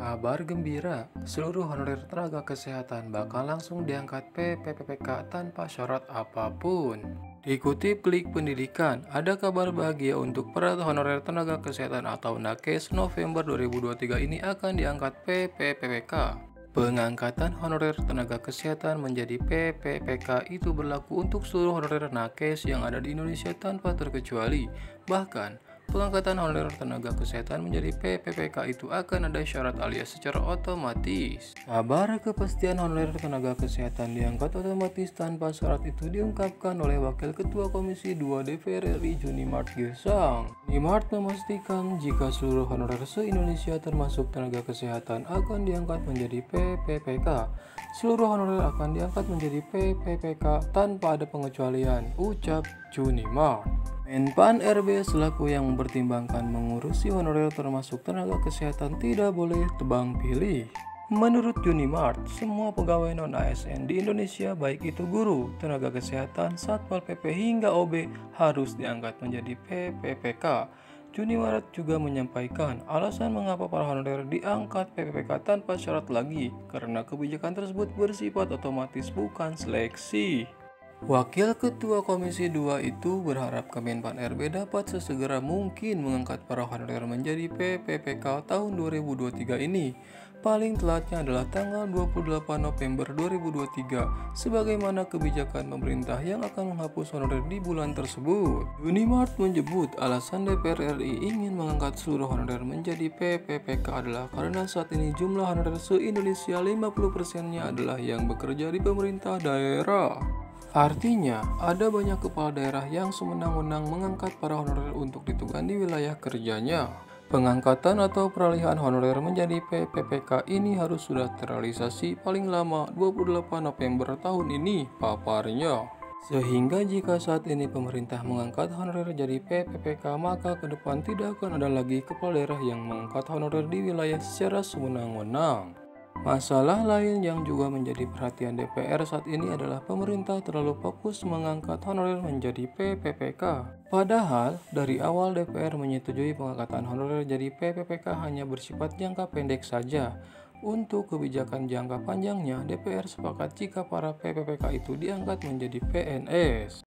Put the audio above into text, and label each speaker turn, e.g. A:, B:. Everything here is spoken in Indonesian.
A: Kabar gembira, seluruh honorer tenaga kesehatan bakal langsung diangkat PPPK tanpa syarat apapun. Dikutip Klik Pendidikan, ada kabar bahagia untuk para honorer tenaga kesehatan atau nakes November 2023 ini akan diangkat PPPK. Pengangkatan honorer tenaga kesehatan menjadi PPPK itu berlaku untuk seluruh honorer nakes yang ada di Indonesia tanpa terkecuali. Bahkan, pengangkatan honorer tenaga kesehatan menjadi PPPK itu akan ada syarat alias secara otomatis. Kabar kepastian honorer tenaga kesehatan diangkat otomatis tanpa syarat itu diungkapkan oleh Wakil Ketua Komisi 2 DPR RI Junimart Gesang. Junimart memastikan jika seluruh honorer se-Indonesia termasuk tenaga kesehatan akan diangkat menjadi PPPK. Seluruh honorer akan diangkat menjadi PPPK tanpa ada pengecualian, ucap Junimart. Menpan RB selaku yang mempertimbangkan mengurusi honorer termasuk tenaga kesehatan tidak boleh tebang pilih. Menurut Junimart, semua pegawai non-ASN di Indonesia baik itu guru, tenaga kesehatan, Satpol PP hingga OB harus diangkat menjadi PPPK. Junimart juga menyampaikan alasan mengapa para honorer diangkat PPPK tanpa syarat lagi, karena kebijakan tersebut bersifat otomatis bukan seleksi. Wakil Ketua Komisi 2 itu berharap Kemenpan RB dapat sesegera mungkin mengangkat para honorer menjadi PPPK tahun 2023 ini. Paling telatnya adalah tanggal 28 November 2023, sebagaimana kebijakan pemerintah yang akan menghapus honorer di bulan tersebut. Junimart menyebut alasan DPR RI ingin mengangkat seluruh honorer menjadi PPPK adalah karena saat ini jumlah honorer se-Indonesia 50%-nya adalah yang bekerja di pemerintah daerah. Artinya, ada banyak kepala daerah yang sewenang-wenang mengangkat para honorer untuk ditugaskan di wilayah kerjanya. Pengangkatan atau peralihan honorer menjadi PPPK ini harus sudah terrealisasi paling lama 28 November tahun ini, paparnya. Sehingga jika saat ini pemerintah mengangkat honorer jadi PPPK, maka ke depan tidak akan ada lagi kepala daerah yang mengangkat honorer di wilayah secara sewenang-wenang. Masalah lain yang juga menjadi perhatian DPR saat ini adalah pemerintah terlalu fokus mengangkat honorer menjadi PPPK. Padahal, dari awal DPR menyetujui pengangkatan honorer jadi PPPK hanya bersifat jangka pendek saja. Untuk kebijakan jangka panjangnya, DPR sepakat jika para PPPK itu diangkat menjadi PNS.